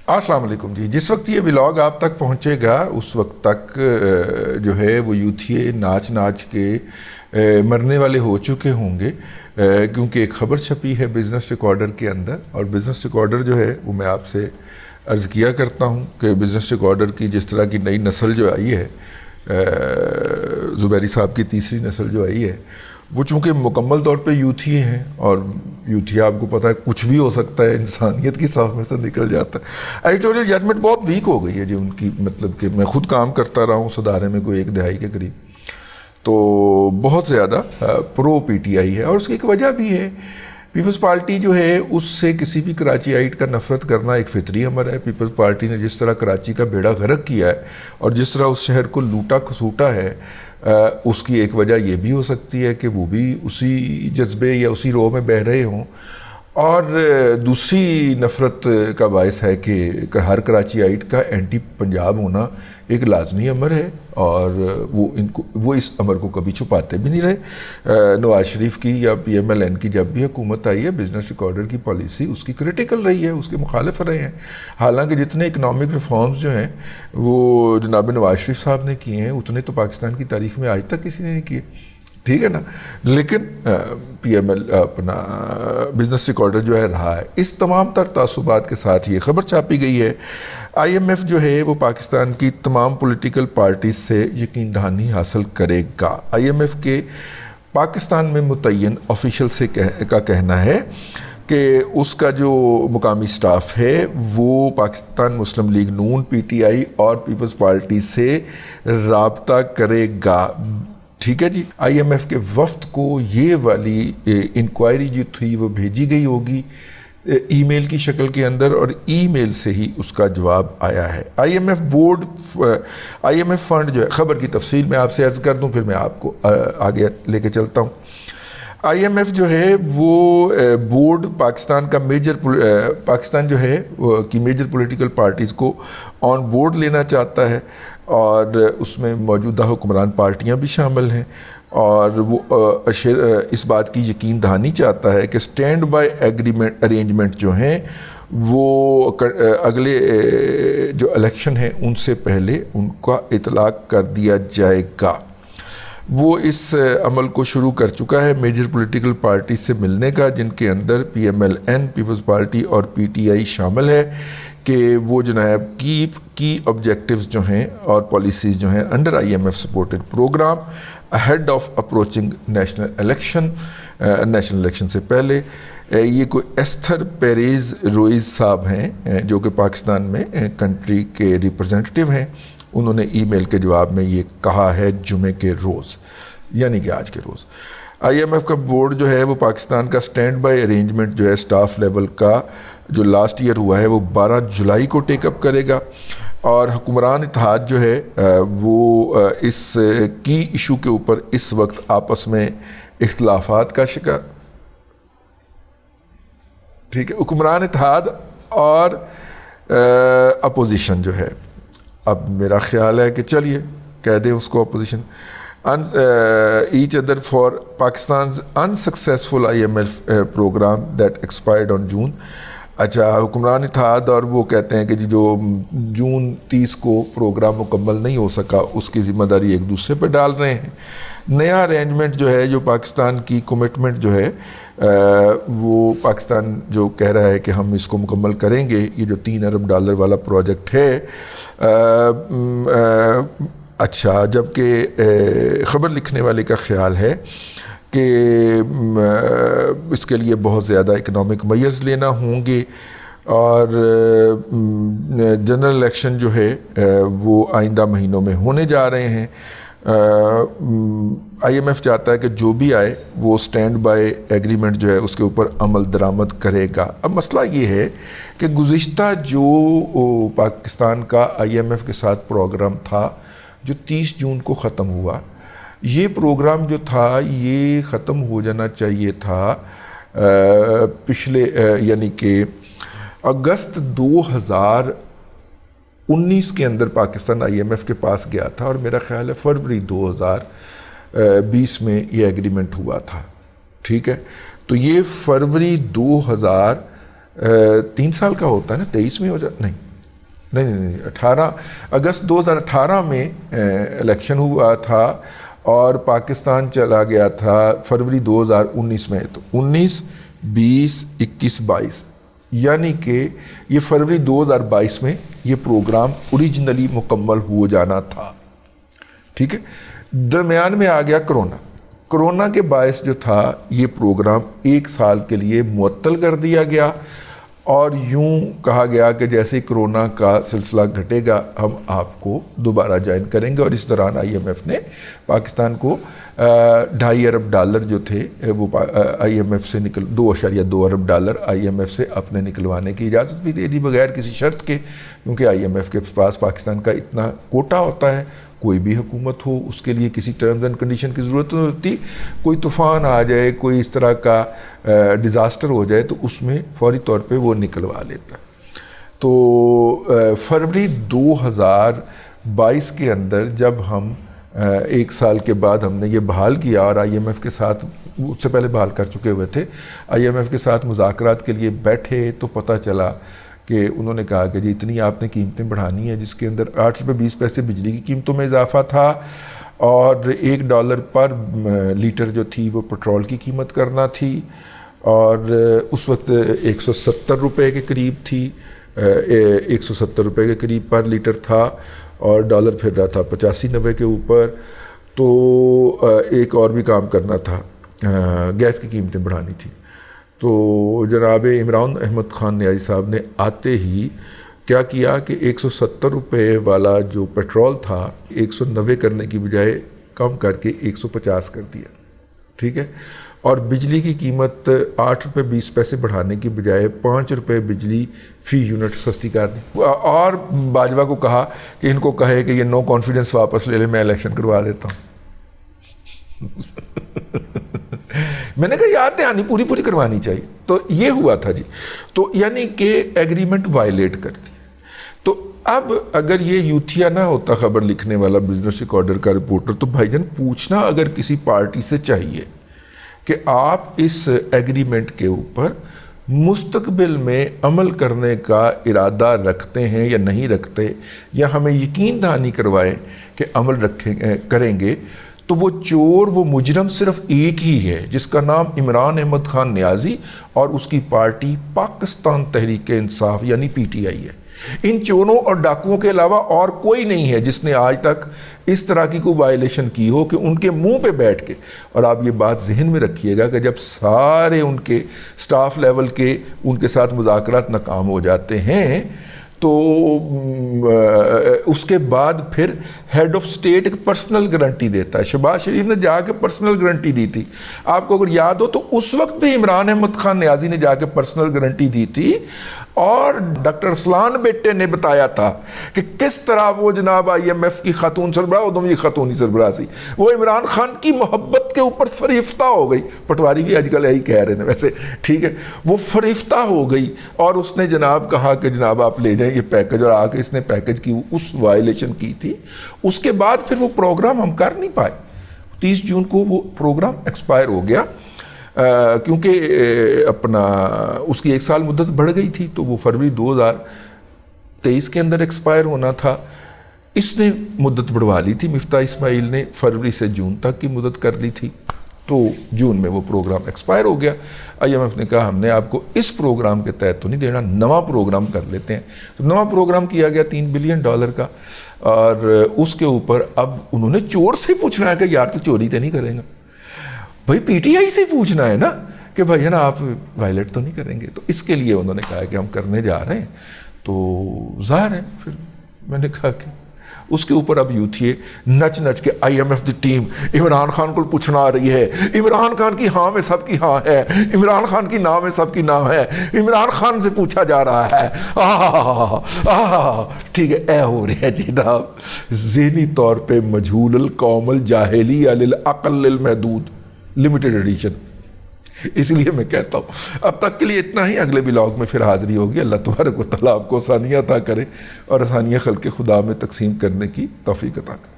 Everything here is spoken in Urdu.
السلام علیکم جی. جس وقت یہ ولاگ آپ تک پہنچے گا اس وقت تک جو ہے وہ یوتھیے ناچ ناچ کے مرنے والے ہو چکے ہوں گے، کیونکہ ایک خبر چھپی ہے بزنس ریکارڈر کے اندر، اور بزنس ریکارڈر جو ہے وہ میں آپ سے عرض کیا کرتا ہوں کہ بزنس ریکارڈر کی جس طرح کی نئی نسل جو آئی ہے، زبیری صاحب کی تیسری نسل جو آئی ہے، وہ چونکہ مکمل طور پہ یوتھی ہیں، اور یوتھی آپ کو پتہ ہے کچھ بھی ہو سکتا ہے، انسانیت کی صف میں سے نکل جاتا ہے. ایڈیٹوریل ججمنٹ بہت ویک ہو گئی ہے جی ان کی، مطلب کہ میں خود کام کرتا رہا ہوں اس ادارے میں کوئی 1 دہائی کے قریب، تو بہت زیادہ پرو پی ٹی آئی ہے. اور اس کی ایک وجہ بھی ہے، پیپلز پارٹی جو ہے اس سے کسی بھی کراچی آئٹ کا نفرت کرنا ایک فطری امر ہے. پیپلز پارٹی نے جس طرح کراچی کا بیڑا غرق کیا ہے اور جس طرح اس شہر کو لوٹا کھسوٹا ہے، اس کی ایک وجہ یہ بھی ہو سکتی ہے کہ وہ بھی اسی جذبے یا اسی رو میں بہہ رہے ہوں. اور دوسری نفرت کا باعث ہے کہ ہر کراچی آئٹ کا اینٹی پنجاب ہونا ایک لازمی امر ہے، اور وہ اس امر کو کبھی چھپاتے بھی نہیں رہے. نواز شریف کی یا پی ایم ایل این کی جب بھی حکومت آئی ہے، بزنس ریکارڈر کی پالیسی اس کی کریٹیکل رہی ہے، اس کے مخالف رہے ہیں. حالانکہ جتنے اکنامک ریفارمز جو ہیں وہ جناب نواز شریف صاحب نے کیے ہیں، اتنے تو پاکستان کی تاریخ میں آج تک کسی نے نہیں کیے، ٹھیک ہے نا. لیکن پی ایم ایل اپنا بزنس ریکارڈر جو ہے رہا ہے. اس تمام تر تعصبات کے ساتھ یہ خبر چھاپی گئی ہے، آئی ایم ایف جو ہے وہ پاکستان کی تمام پولیٹیکل پارٹیز سے یقین دہانی حاصل کرے گا. آئی ایم ایف کے پاکستان میں متعین آفیشل کا کہنا ہے کہ اس کا جو مقامی سٹاف ہے وہ Pakistan Muslim League Noon, P T I اور پیپلز پارٹی سے رابطہ کرے گا. ٹھیک ہے جی. آئی ایم ایف کے وفد کو یہ والی انکوائری جو تھی وہ بھیجی گئی ہوگی ای میل کی شکل کے اندر، اور ای میل سے ہی اس کا جواب آیا ہے. I M F board, I M F fund جو ہے، خبر کی تفصیل میں آپ سے عرض کر دوں پھر میں آپ کو آگے لے کے چلتا ہوں. آئی ایم ایف جو ہے وہ بورڈ پاکستان کا پاکستان جو ہے کی میجر پولیٹیکل پارٹیز کو آن بورڈ لینا چاہتا ہے، اور اس میں موجودہ حکمران پارٹیاں بھی شامل ہیں، اور وہ اس بات کی یقین دہانی چاہتا ہے کہ سٹینڈ بائی ارینجمنٹ جو ہیں وہ اگلے جو الیکشن ہیں ان سے پہلے ان کا اطلاق کر دیا جائے گا. وہ اس عمل کو شروع کر چکا ہے میجر پولیٹیکل پارٹی سے ملنے کا، جن کے اندر P M L N, Peoples Party اور پی ٹی آئی شامل ہے، کہ وہ جناب کی آبجیکٹیوز جو ہیں اور پالیسیز جو ہیں under I M F supported programme ahead of approaching national election سے پہلے. یہ کوئی ایستھر پیریز روئز صاحب ہیں جو کہ پاکستان میں کنٹری کے ریپرزینٹیو ہیں. انہوں نے ای میل کے جواب میں یہ کہا ہے جمعے کے روز، یعنی کہ آج کے روز. آئی ایم ایف کا بورڈ جو ہے وہ پاکستان کا سٹینڈ بائی ارینجمنٹ جو ہے سٹاف لیول کا جو لاسٹ ایئر ہوا ہے وہ 12 جولائی کو ٹیک اپ کرے گا، اور حکمران اتحاد جو ہے وہ اس کی ایشو کے اوپر اس وقت آپس میں اختلافات کا شکار، ٹھیک ہے، حکمران اتحاد اور اپوزیشن جو ہے. اب میرا خیال ہے کہ چلیے کہہ دیں اس کو opposition, each other for Pakistan's unsuccessful I M F programme that expired on June. اچھا، حکمران اتحاد اور وہ کہتے ہیں کہ جی جو جون 30 کو پروگرام مکمل نہیں ہو سکا اس کی ذمہ داری ایک دوسرے پہ ڈال رہے ہیں. نیا ارینجمنٹ جو ہے، جو پاکستان کی کمٹمنٹ جو ہے، وہ پاکستان جو کہہ رہا ہے کہ ہم اس کو مکمل کریں گے، یہ جو $3 ارب والا پروجیکٹ ہے. اچھا، جبکہ خبر لکھنے والے کا خیال ہے کہ اس کے لیے بہت زیادہ اکنامک میئرز لینا ہوں گے، اور جنرل الیکشن جو ہے وہ آئندہ مہینوں میں ہونے جا رہے ہیں. آئی ایم ایف چاہتا ہے کہ جو بھی آئے وہ سٹینڈ بائی ایگریمنٹ جو ہے اس کے اوپر عمل درآمد کرے گا. اب مسئلہ یہ ہے کہ گزشتہ جو پاکستان کا آئی ایم ایف کے ساتھ پروگرام تھا جو 30 جون کو ختم ہوا، یہ پروگرام جو تھا یہ ختم ہو جانا چاہیے تھا پچھلے یعنی کہ اگست 2019 کے اندر پاکستان آئی ایم ایف کے پاس گیا تھا، اور میرا خیال ہے فروری 2020 میں یہ ایگریمنٹ ہوا تھا. ٹھیک ہے، تو یہ فروری 2003 سال کا ہوتا ہے نا، 23 میں ہو جاتا، نہیں نہیں 18 اگست 2018 میں الیکشن ہوا تھا اور پاکستان چلا گیا تھا فروری 2019 میں، تو 19 20 21 22 یعنی کہ یہ فروری 2022 میں یہ پروگرام اوریجنلی مکمل ہو جانا تھا، ٹھیک ہے۔ درمیان میں آ گیا کرونا کے باعث جو تھا یہ پروگرام 1 سال کے لیے معطل کر دیا گیا، اور یوں کہا گیا کہ جیسے کرونا کا سلسلہ گھٹے گا ہم آپ کو دوبارہ جوائن کریں گے، اور اس دوران آئی ایم ایف نے پاکستان کو $2.5 ارب جو تھے وہ آئی ایم ایف سے $2.2 ارب آئی ایم ایف سے اپنے نکلوانے کی اجازت بھی دے دی بغیر کسی شرط کے، کیونکہ آئی ایم ایف کے پاس پاکستان کا اتنا کوٹا ہوتا ہے، کوئی بھی حکومت ہو اس کے لیے کسی ٹرمز اینڈ کنڈیشن کی ضرورت نہیں ہوتی، کوئی طوفان آ جائے، کوئی اس طرح کا ڈیزاسٹر ہو جائے تو اس میں فوری طور پہ وہ نکلوا لیتا ہے۔ تو فروری 2022 کے اندر جب ہم 1 سال کے بعد ہم نے یہ بحال کیا، اور آئی ایم ایف کے ساتھ اس سے پہلے بحال کر چکے ہوئے تھے، آئی ایم ایف کے ساتھ مذاکرات کے لیے بیٹھے تو پتہ چلا کہ انہوں نے کہا کہ جی اتنی آپ نے قیمتیں بڑھانی ہیں، جس کے اندر $8.20 بجلی کی قیمتوں میں اضافہ تھا، اور $1 پر لیٹر جو تھی وہ پٹرول کی قیمت کرنا تھی، اور اس وقت $170 کے قریب تھی، $170 کے قریب پر لیٹر تھا، اور ڈالر پھر رہا تھا 85-90 کے اوپر۔ تو ایک اور بھی کام کرنا تھا، گیس کی قیمتیں بڑھانی تھی۔ تو جناب عمران احمد خان نیازی صاحب نے آتے ہی کیا کیا کہ $170 والا جو پیٹرول تھا 190 کرنے کی بجائے کم کر کے 150 کر دیا، ٹھیک ہے، اور بجلی کی قیمت $8.20 بڑھانے کی بجائے $5 بجلی فی یونٹ سستی کر دی، اور باجوہ کو کہا کہ ان کو کہے کہ یہ نو کانفیڈنس واپس لے لے، میں الیکشن کروا دیتا ہوں۔ میں نے کہا یاد دہانی پوری کروانی چاہیے، تو یہ ہوا تھا جی، تو یعنی کہ ایگریمنٹ وائلیٹ کر دی۔ تو اب اگر یہ یوتھیا نہ ہوتا خبر لکھنے والا، بزنس ریکارڈر کا رپورٹر، تو بھائی جان پوچھنا اگر کسی پارٹی سے چاہیے کہ آپ اس ایگریمنٹ کے اوپر مستقبل میں عمل کرنے کا ارادہ رکھتے ہیں یا نہیں رکھتے، یا ہمیں یقین دہانی کروائیں کہ عمل کریں گے، تو وہ چور، وہ مجرم صرف ایک ہی ہے، جس کا نام عمران احمد خان نیازی اور اس کی پارٹی پاکستان تحریک انصاف یعنی پی ٹی آئی ہے۔ ان چوروں اور ڈاکوؤں کے علاوہ اور کوئی نہیں ہے جس نے آج تک اس طرح کی کوئی وائلیشن کی ہو کہ ان کے منہ پہ بیٹھ کے، اور آپ یہ بات ذہن میں رکھیے گا کہ جب سارے ان کے سٹاف لیول کے ان کے ساتھ مذاکرات ناکام ہو جاتے ہیں، تو اس کے بعد پھر ہیڈ آف اسٹیٹ ایک پرسنل گارنٹی دیتا ہے۔ شہباز شریف نے جا کے پرسنل گارنٹی دی تھی، آپ کو اگر یاد ہو تو اس وقت بھی عمران احمد خان نیازی نے جا کے پرسنل گارنٹی دی تھی، اور ڈاکٹر ارسلان بیٹے نے بتایا تھا کہ کس طرح وہ جناب آئی ایم ایف کی خاتون سربراہ، ادھر یہ خاتونی سربراہ سی، وہ عمران خان کی محبت کے اوپر فریفتہ ہو گئی، پٹواری بھی آج کل یہی کہہ رہے ہیں ویسے، ٹھیک ہے، وہ فریفتہ ہو گئی، اور اس نے جناب کہا کہ جناب آپ لے جائیں یہ پیکج، اور آ کے اس نے پیکج کی اس وائلیشن کی تھی۔ اس کے بعد پھر وہ پروگرام ہم کر نہیں پائے، 30 جون کو وہ پروگرام ایکسپائر ہو گیا، کیونکہ اپنا اس کی 1 سال مدت بڑھ گئی تھی، تو وہ فروری 2023 کے اندر ایکسپائر ہونا تھا۔ اس نے مدت بڑھوا لی تھی، مفتاح اسماعیل نے فروری سے جون تک کی مدت کر لی تھی، تو جون میں وہ پروگرام ایکسپائر ہو گیا۔ آئی ایم ایف نے کہا ہم نے آپ کو اس پروگرام کے تحت تو نہیں دینا، نواں پروگرام کر لیتے ہیں، تو نواں پروگرام کیا گیا $3 بلین کا، اور اس کے اوپر اب انہوں نے چور سے پوچھنا ہے کہ یار تو چوری تو نہیں کرے گا، بھائی پی ٹی آئی سے پوچھنا ہے نا کہ بھائی نا آپ وائلیٹ تو نہیں کریں گے، تو اس کے لیے انہوں نے کہا کہ ہم کرنے جا رہے ہیں۔ تو ظاہر ہے پھر میں نے کہا کہ اس کے اوپر اب یوتھیے نچ نچ کے آئی ایم ایف دی ٹیم عمران خان کو پوچھنا آ رہی ہے، عمران خان کی ہاں میں سب کی ہاں ہے، عمران خان کی نام میں سب کی نام ہے، عمران خان سے پوچھا جا رہا ہے، ٹھیک ہے، اے ہو رہی ہے جناب ذہنی طور پہ مجہول القوم الجاہلی للعقل المحدود لمیٹڈ ایڈیشن۔ اس لیے میں کہتا ہوں اب تک کے لیے اتنا ہی، اگلے بلاگ میں پھر حاضری ہوگی۔ اللہ تبارک و تعالیٰ آپ کو آسانیاں عطا کرے اور آسانیاں خلق خدا میں تقسیم کرنے کی توفیق عطا کرے۔